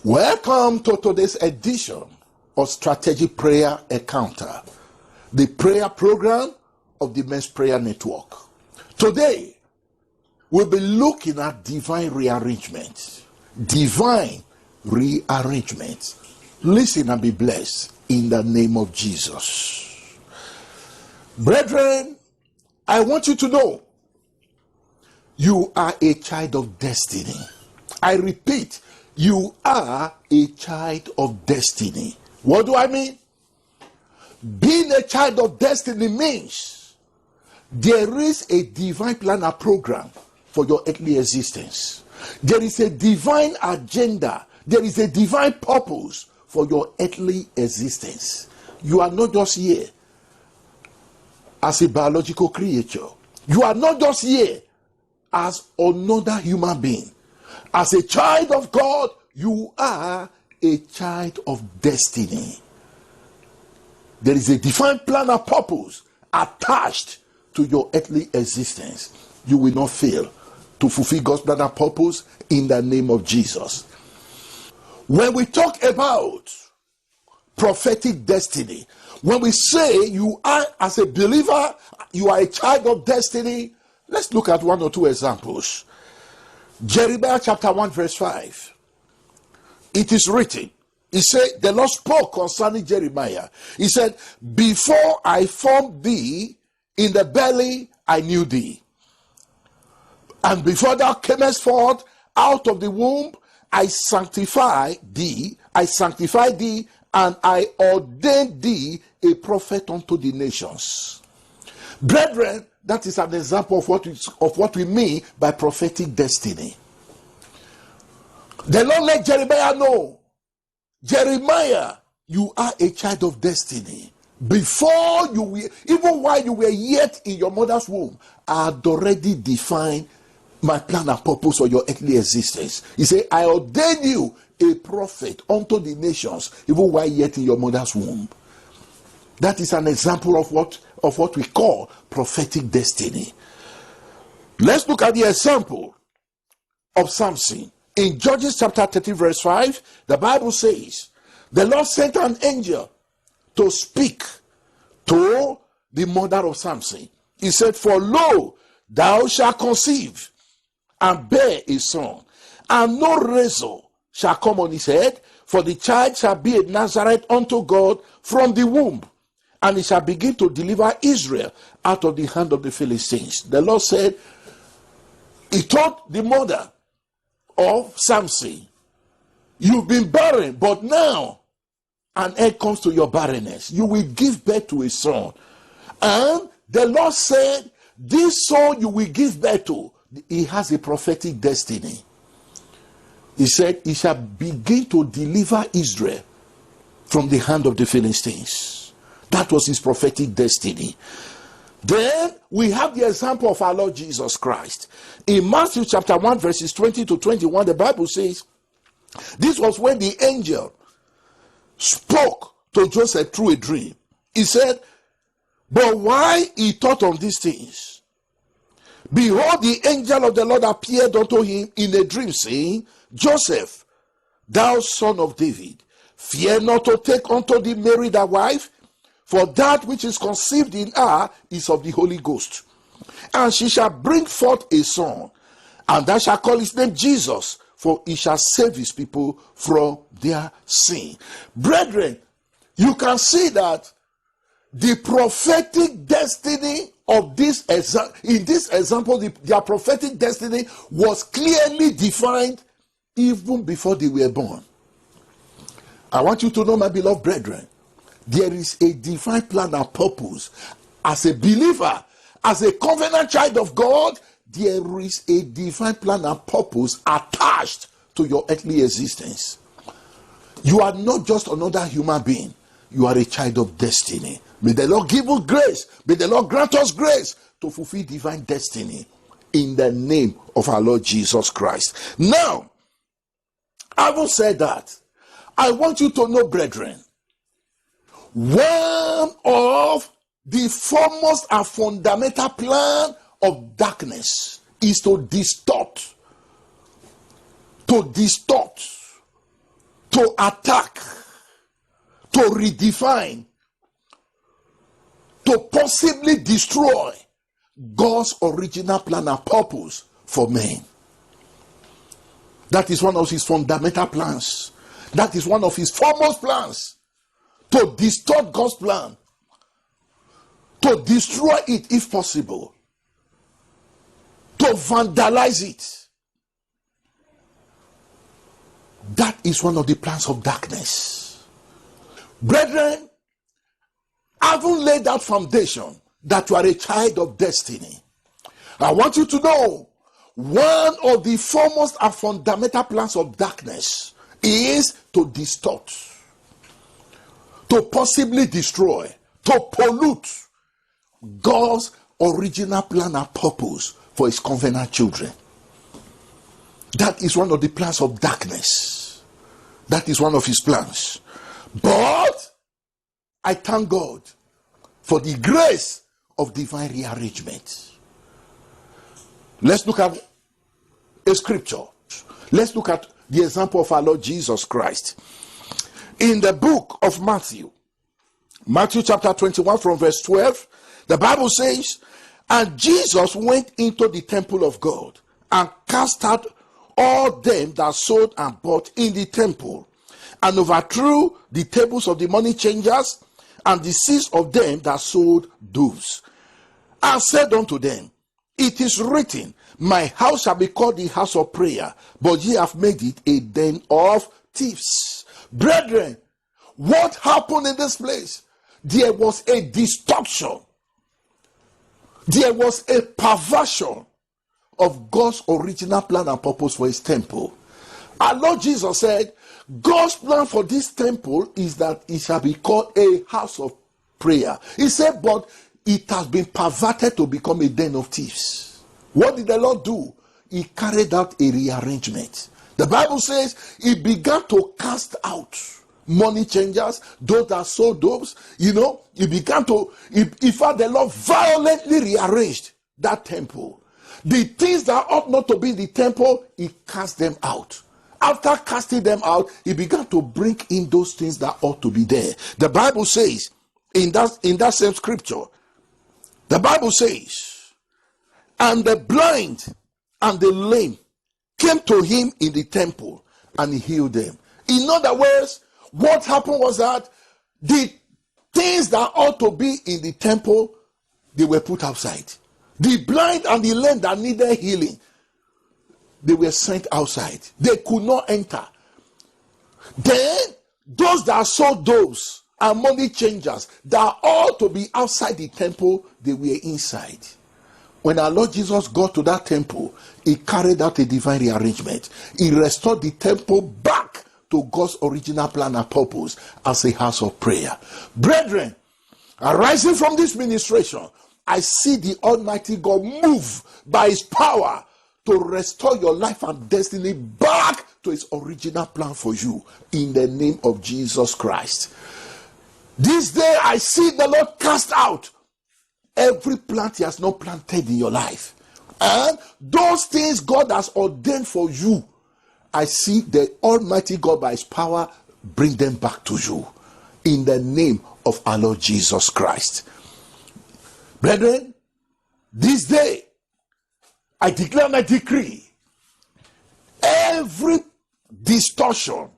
Welcome to today's edition of Strategic Prayer Encounter, the prayer program of the Men's Prayer Network. Today, we'll be looking at divine rearrangement. Divine rearrangement. Listen and be blessed in the name of Jesus. Brethren, I want you to know you are a child of destiny. I repeat, you are a child of destiny. What do I mean? Being a child of destiny means there is a divine plan and program for your earthly existence. There is a divine agenda. There is a divine purpose for your earthly existence. You are not just here as a biological creature. You are not just here as another human being. As a child of God, you are a child of destiny. There is a divine plan and purpose attached to your earthly existence. You will not fail to fulfill God's plan and purpose in the name of Jesus. When we talk about prophetic destiny, when we say you are, as a believer, you are a child of destiny, let's look at one or two examples. Jeremiah chapter 1 verse 5. It is written, he said, the Lord spoke concerning Jeremiah. He said, before I formed thee in the belly, I knew thee. And before thou camest forth out of the womb, I sanctify thee, and I ordained thee a prophet unto the nations. Brethren, that is an example of what we mean by prophetic destiny. The Lord let Jeremiah know, Jeremiah, you are a child of destiny. Before you were, even while you were yet in your mother's womb, I had already defined my plan and purpose for your earthly existence. He said, I ordained you a prophet unto the nations, even while yet in your mother's womb. That is an example of what we call prophetic destiny. Let's look at the example of Samson. In Judges chapter 13 verse 5, the Bible says, the Lord sent an angel to speak to the mother of Samson. He said, for lo, thou shalt conceive and bear a son, and no razor shall come on his head, for the child shall be a Nazarite unto God from the womb, and he shall begin to deliver Israel out of the hand of the Philistines. The Lord said, he told the mother of Samson, you've been barren, but now an end comes to your barrenness. You will give birth to a son. And the Lord said, this son you will give birth to, he has a prophetic destiny. He said, he shall begin to deliver Israel from the hand of the Philistines. That was his prophetic destiny. Then we have the example of our Lord Jesus Christ. In Matthew chapter 1 verses 20 to 21, the Bible says, this was when the angel spoke to Joseph through a dream. He said, but why he thought on these things, behold, the angel of the Lord appeared unto him in a dream, saying, Joseph, thou son of David, fear not to take unto thee Mary thy wife, for that which is conceived in her is of the Holy Ghost. And she shall bring forth a son, and thou shalt call his name Jesus, for he shall save his people from their sin. Brethren, you can see that the prophetic destiny of this in this example, their prophetic destiny was clearly defined even before they were born. I want you to know, my beloved brethren, there is a divine plan and purpose. As a believer, as a covenant child of God, there is a divine plan and purpose attached to your earthly existence. You are not just another human being. You are a child of destiny. May the Lord give us grace. May the Lord grant us grace to fulfill divine destiny in the name of our Lord Jesus Christ. Now, having said that, I want you to know, brethren, one of the foremost and fundamental plan of darkness is to distort to attack, to redefine, to possibly destroy God's original plan and purpose for men. That is one of his fundamental plans. That is one of his foremost plans. To distort God's plan. To destroy it if possible. To vandalize it. That is one of the plans of darkness. Brethren, having laid that foundation that you are a child of destiny, I want you to know one of the foremost and fundamental plans of darkness is to distort, to possibly destroy, to pollute God's original plan and purpose for his covenant children. That is one of the plans of darkness. That is one of his plans. But I thank God for the grace of divine rearrangement. Let's look at a scripture. Let's look at the example of our Lord Jesus Christ. In the book of Matthew chapter 21 from verse 12, the Bible says, and Jesus went into the temple of God and cast out all them that sold and bought in the temple, and overthrew the tables of the money changers and the seats of them that sold doves, and said unto them, it is written, my house shall be called the house of prayer, but ye have made it a den of thieves. Brethren, what happened in this place? There was a distortion. There was a perversion of God's original plan and purpose for his temple. Our Lord Jesus said, God's plan for this temple is that it shall be called a house of prayer. He said, but it has been perverted to become a den of thieves. What did the Lord do? He carried out a rearrangement. The Bible says he began to cast out money changers, those that sold doves. He began to, in fact, the Lord violently rearranged that temple. The things that ought not to be in the temple, he cast them out. After casting them out, he began to bring in those things that ought to be there. The Bible says, in that same scripture, the Bible says, and the blind and the lame came to him in the temple, and he healed them. In other words, what happened was that the things that ought to be in the temple, they were put outside. The blind and the lame that needed healing, they were sent outside. They could not enter. Then, those that sold doves and money changers that ought to be outside the temple, they were inside. When our Lord Jesus got to that temple, he carried out a divine rearrangement. He restored the temple back to God's original plan and purpose as a house of prayer. Brethren, arising from this ministration, I see the Almighty God move by his power to restore your life and destiny back to his original plan for you in the name of Jesus Christ. This day I see the Lord cast out every plant he has not planted in your life. And those things God has ordained for you, I see the Almighty God by his power bring them back to you in the name of our Lord Jesus Christ. Brethren, this day I declare and I decree every distortion,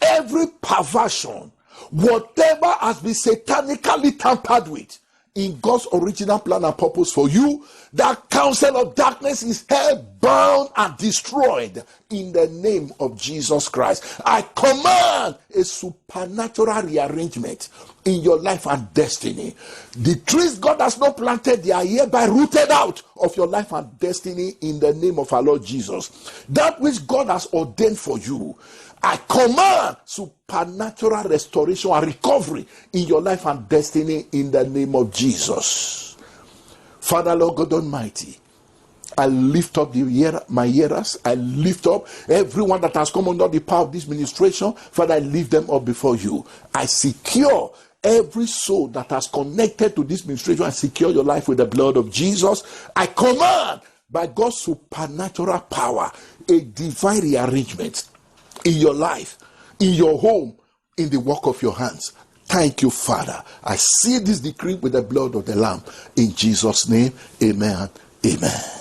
every perversion, whatever has been satanically tampered with in God's original plan and purpose for you, that counsel of darkness is held bound and destroyed in the name of Jesus Christ. I command a supernatural rearrangement in your life and destiny. The trees God has not planted, they are hereby rooted out of your life and destiny in the name of our Lord Jesus. That which God has ordained for you, I command supernatural restoration and recovery in your life and destiny in the name of Jesus. Father, Lord God Almighty, I lift up my hearers. I lift up everyone that has come under the power of this ministration. Father, I lift them up before you. I secure every soul that has connected to this ministration. I secure your life with the blood of Jesus. I command by God's supernatural power a divine rearrangement in your life, in your home, in the work of your hands. Thank you, Father. I seal this decree with the blood of the Lamb. In Jesus' name, amen. Amen.